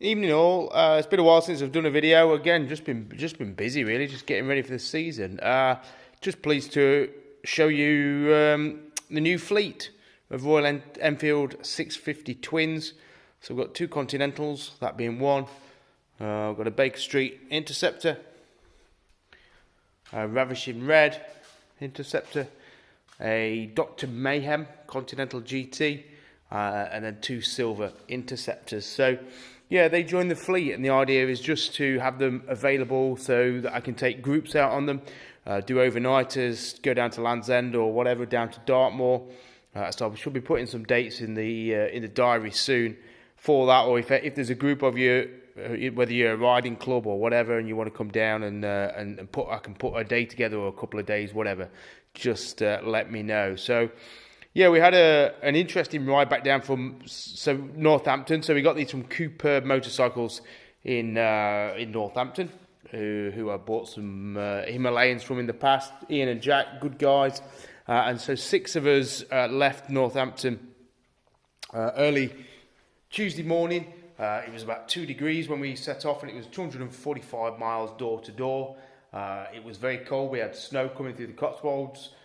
Evening all. It's been a while since I've done a video. Again, just been busy really, just getting ready for the season. Just pleased to show you the new fleet of Royal Enfield 650 twins. So we've got two Continentals, that being one. We've got a Baker Street Interceptor, a Ravishing Red Interceptor, a Dr. Mayhem Continental GT, and then two silver Interceptors. So yeah, they joined the fleet, and the idea is just to have them available so that I can take groups out on them, do overnighters, go down to Land's End or whatever, down to Dartmoor. So I should be putting some dates in the diary soon for that, or if there's a group of you, whether you're a riding club or whatever, and you want to come down and I can put a day together or a couple of days, whatever. Just let me know. So yeah, we had an interesting ride back down from Northampton. So we got these from Cooper Motorcycles in Northampton, who I bought some Himalayans from in the past. Ian and Jack, good guys. And so 6 of us left Northampton early Tuesday morning. It was about 2 degrees when we set off, and it was 245 miles door to door. It was very cold. We had snow coming through the Cotswolds.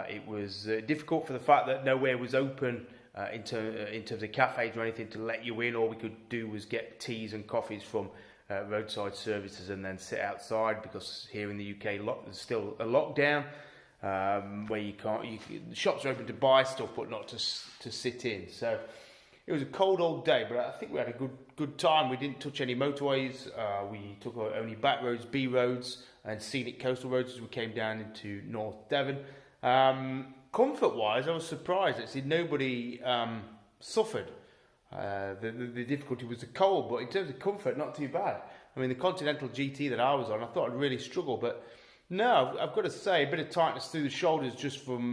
It was difficult for the fact that nowhere was open in terms of cafes or anything to let you in. All we could do was get teas and coffees from roadside services and then sit outside, because here in the UK there's still a lockdown where the shops are open to buy stuff but not to sit in. So it was a cold old day, but I think we had a good time. We didn't touch any motorways. We took only back roads, B roads and scenic coastal roads as we came down into North Devon. Comfort wise, I was surprised. Actually, nobody suffered. The difficulty was the cold, but in terms of comfort, not too bad. I mean, the Continental GT that I was on, I thought I'd really struggle, but no, I've got to say, a bit of tightness through the shoulders just from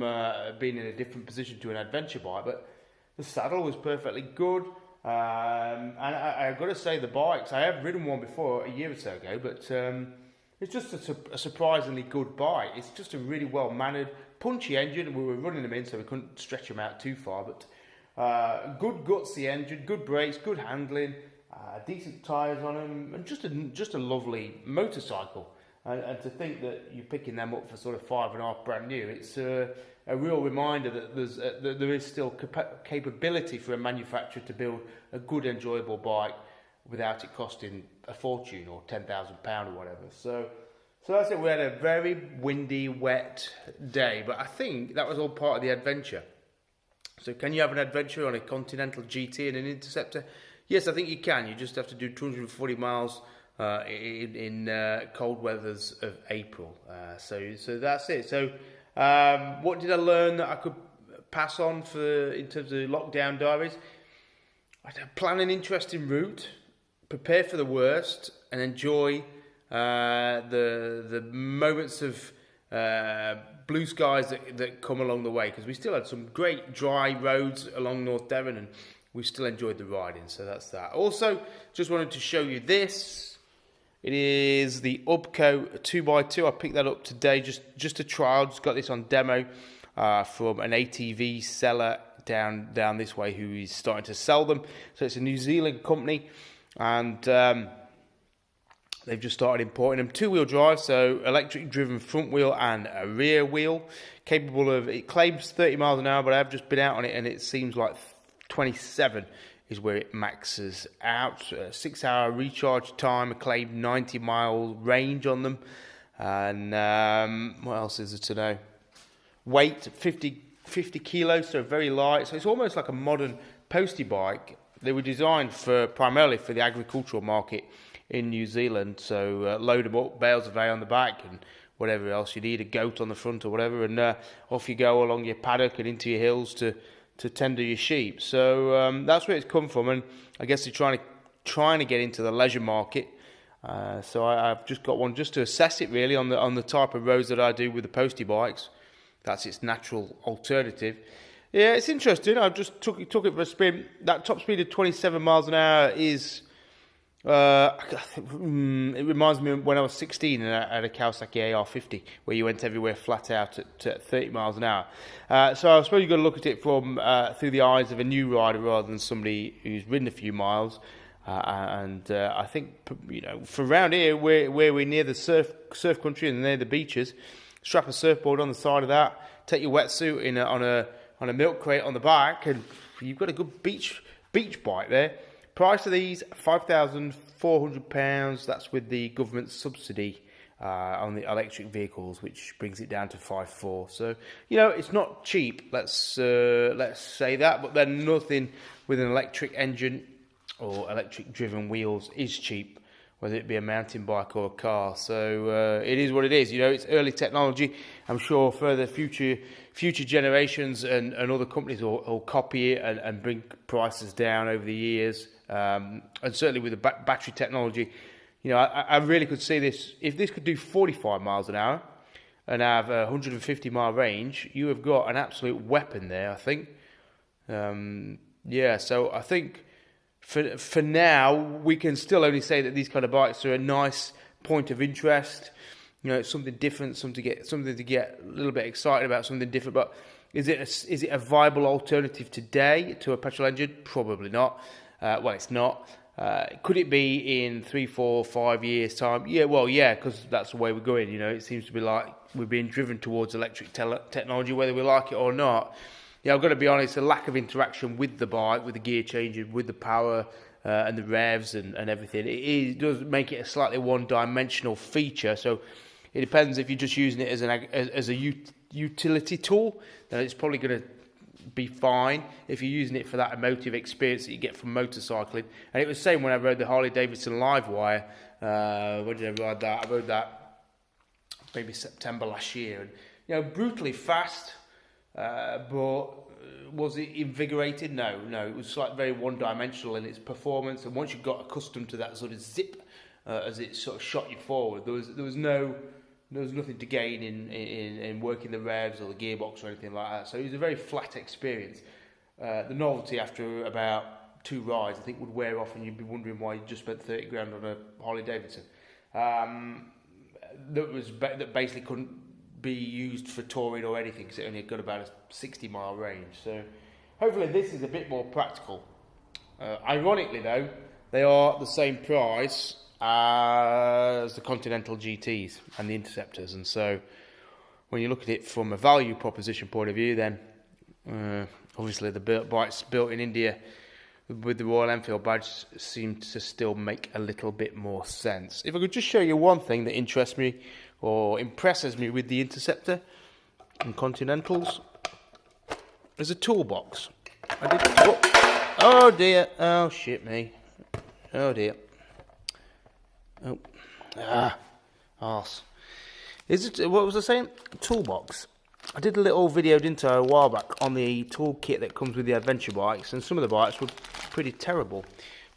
being in a different position to an adventure bike, but the saddle was perfectly good. And I've got to say, the bikes, I have ridden one before a year or so ago, but it's just a surprisingly good bike. It's just a really well-mannered, punchy engine. We were running them in, so we couldn't stretch them out too far, but good gutsy engine, good brakes, good handling, decent tyres on them, and just a lovely motorcycle. And to think that you're picking them up for sort of 5.5 brand new, it's a real reminder that there is still capability for a manufacturer to build a good, enjoyable bike without it costing a fortune or £10,000 or whatever. So that's it. We had a very windy, wet day, but I think that was all part of the adventure. So can you have an adventure on a Continental GT and an Interceptor? Yes, I think you can. You just have to do 240 miles in cold weathers of April. So that's it. So what did I learn that I could pass on in terms of lockdown diaries? I'd plan an interesting route, prepare for the worst, and enjoy the moments of blue skies that come along the way, because we still had some great dry roads along North Devon, and we still enjoyed the riding. So that's that. Also, just wanted to show you this. It is the Opco 2x2. I picked that up today, just a trial. Just got this on demo from an ATV seller down this way who is starting to sell them. So it's a New Zealand company, and they've just started importing them. 2-wheel drive, so electric driven front wheel and a rear wheel, capable of, it claims 30 miles an hour, but I've just been out on it and it seems like 27 is where it maxes out. 6-hour recharge time, a claimed 90-mile range on them. And what else is there to know? Weight, 50 kilos, so very light. So it's almost like a modern postie bike. They were designed primarily for the agricultural market in New Zealand. So load them up, bales of hay on the back and whatever else you need, a goat on the front or whatever, and off you go along your paddock and into your hills to tender your sheep. So that's where it's come from, and I guess they're trying to get into the leisure market. So I've just got one just to assess it really on the type of roads that I do with the postie bikes. That's its natural alternative. Yeah, it's interesting. I just took it for a spin. That top speed of 27 miles an hour is it reminds me of when I was 16 and I had a Kawasaki AR50 where you went everywhere flat out at 30 miles an hour. So I suppose you've got to look at it from through the eyes of a new rider rather than somebody who's ridden a few miles. I think, you know, for around here, where we're near the surf country and near the beaches, strap a surfboard on the side of that, take your wetsuit on a milk crate on the back, and you've got a good beach bike there. Price of these, £5,400. That's with the government subsidy on the electric vehicles, which brings it down to 5,400. So, you know, it's not cheap. Let's say that, but then nothing with an electric engine or electric driven wheels is cheap, whether it be a mountain bike or a car. So it is what it is. You know, it's early technology. I'm sure further future generations and other companies will copy it and bring prices down over the years. And certainly with the battery technology, you know, I really could see this. If this could do 45 miles an hour and have a 150 mile range, you have got an absolute weapon there, I think. Yeah, so I think for now, we can still only say that these kind of bikes are a nice point of interest. You know, it's something different, something to get a little bit excited about, something different. But is it a viable alternative today to a petrol engine? Probably not. Well, it's not. Could it be in 3, 4, 5 years' time? Yeah, well, yeah, because that's the way we're going. You know, it seems to be like we're being driven towards electric technology, whether we like it or not. Yeah, I've got to be honest, the lack of interaction with the bike, with the gear changing, with the power and the revs and everything, it does make it a slightly one-dimensional feature. So it depends if you're just using it as a utility tool, then it's probably going to be fine. If you're using it for that emotive experience that you get from motorcycling. And it was the same when I rode the Harley Davidson Livewire. When did I ride that? I rode that maybe September last year. And, you know, brutally fast. But was it invigorated? No. It was like very one-dimensional in its performance, and once you got accustomed to that sort of zip as it sort of shot you forward, there was nothing to gain in working the revs or the gearbox or anything like that. So it was a very flat experience. The novelty after about 2 rides, I think, would wear off, and you'd be wondering why you just spent 30 grand on a Harley Davidson. That basically couldn't be used for touring or anything, because it only got about a 60 mile range. So hopefully this is a bit more practical. Ironically though, they are the same price as the Continental GTs and the Interceptors, and so when you look at it from a value proposition point of view, then obviously the bikes built in India with the Royal Enfield badge seem to still make a little bit more sense. If I could just show you one thing that interests me or impresses me with the Interceptor and Continentals, there's a toolbox. Oh dear, oh shit me, oh dear, arse. What was I saying? Toolbox. I did a little video, didn't I, a while back on the toolkit that comes with the adventure bikes, and some of the bikes were pretty terrible.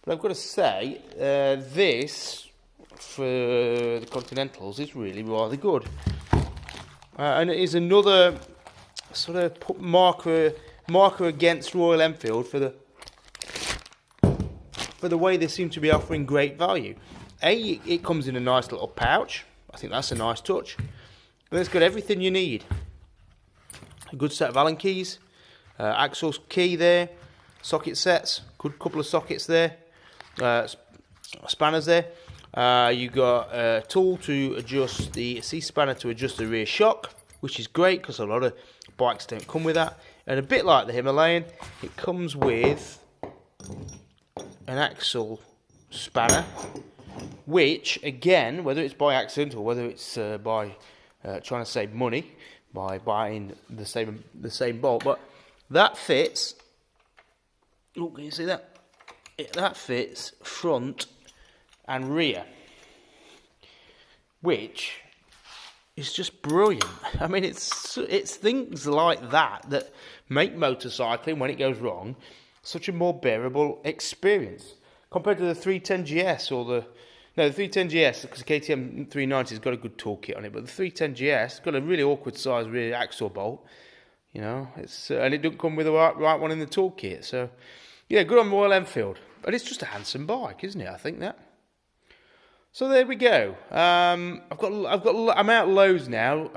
But I've got to say, this for the Continentals is really rather good, and it is another sort of marker against Royal Enfield for the way they seem to be offering great value. It comes in a nice little pouch. I think that's a nice touch. And it's got everything you need. A good set of Allen keys, axle key there, socket sets, good couple of sockets there, spanners there. You got a tool to adjust the C-spanner to adjust the rear shock, which is great because a lot of bikes don't come with that. And a bit like the Himalayan, it comes with an axle spanner, which again, whether it's by accident or whether it's by trying to save money by buying the same bolt, but that fits. Oh, can you see that? That fits front and rear, which is just brilliant. I mean, it's things like that make motorcycling, when it goes wrong, such a more bearable experience compared to the 310GS or the 310GS, because the KTM 390 has got a good toolkit on it, but the 310GS has got a really awkward size rear axle bolt. You know, and it doesn't come with the right one in the toolkit. So, yeah, good on Royal Enfield. But it's just a handsome bike, isn't it? I think that. So there we go. I'm out Lowe's now.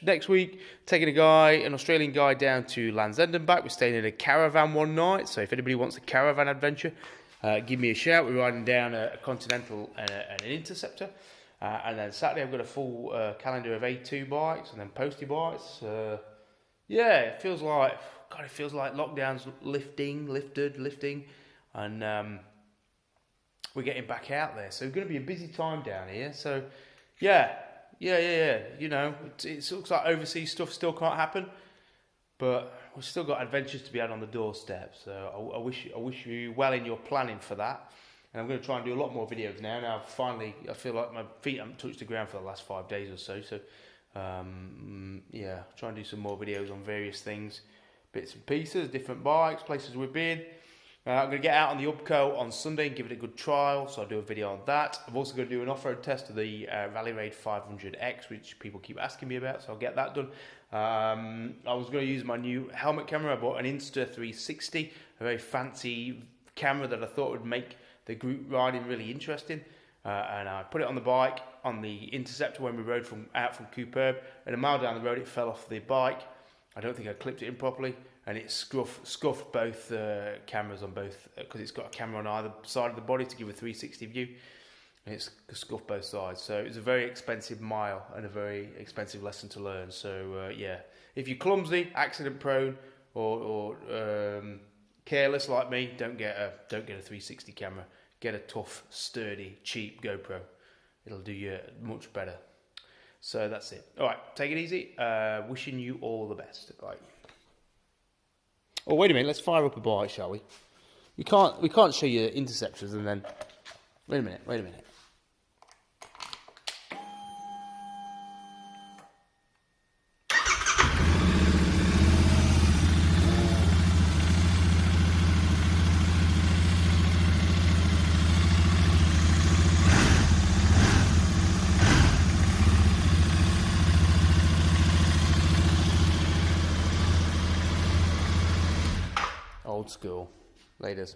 Next week, taking an Australian guy down to Land's End and back. We're staying in a caravan one night. So if anybody wants a caravan adventure, give me a shout. We're riding down a Continental and an Interceptor. And then Saturday I've got a full calendar of A2 bikes and then postie bikes. Yeah, it feels like lockdown's lifting, and we're getting back out there. So it's going to be a busy time down here. So yeah. You know, it looks like overseas stuff still can't happen, but we've still got adventures to be had on the doorstep. So I wish you well in your planning for that. And I'm going to try and do a lot more videos now. Now finally, I feel like my feet haven't touched the ground for the last 5 days or so. So yeah, try and do some more videos on various things, bits and pieces, different bikes, places we've been. I'm going to get out on the Opco on Sunday and give it a good trial, so I'll do a video on that. I'm also going to do an off-road test of the Rally Raid 500X, which people keep asking me about, so I'll get that done. I was going to use my new helmet camera. I bought an Insta360, a very fancy camera that I thought would make the group riding really interesting. And I put it on the bike, on the Interceptor when we rode out from Cooperb, and a mile down the road it fell off the bike. I don't think I clipped it in properly, and it scuffed both cameras on both, because it's got a camera on either side of the body to give a 360 view, and it's scuffed both sides. So it was a very expensive mile and a very expensive lesson to learn. So yeah, if you're clumsy, accident prone, or careless like me, don't get a 360 camera. Get a tough, sturdy, cheap GoPro. It'll do you much better. So that's it. All right, take it easy. Wishing you all the best. Bye. Oh, wait a minute. Let's fire up a bike, shall we? We can't show you Interceptors and then. Wait a minute. Old school. Laters.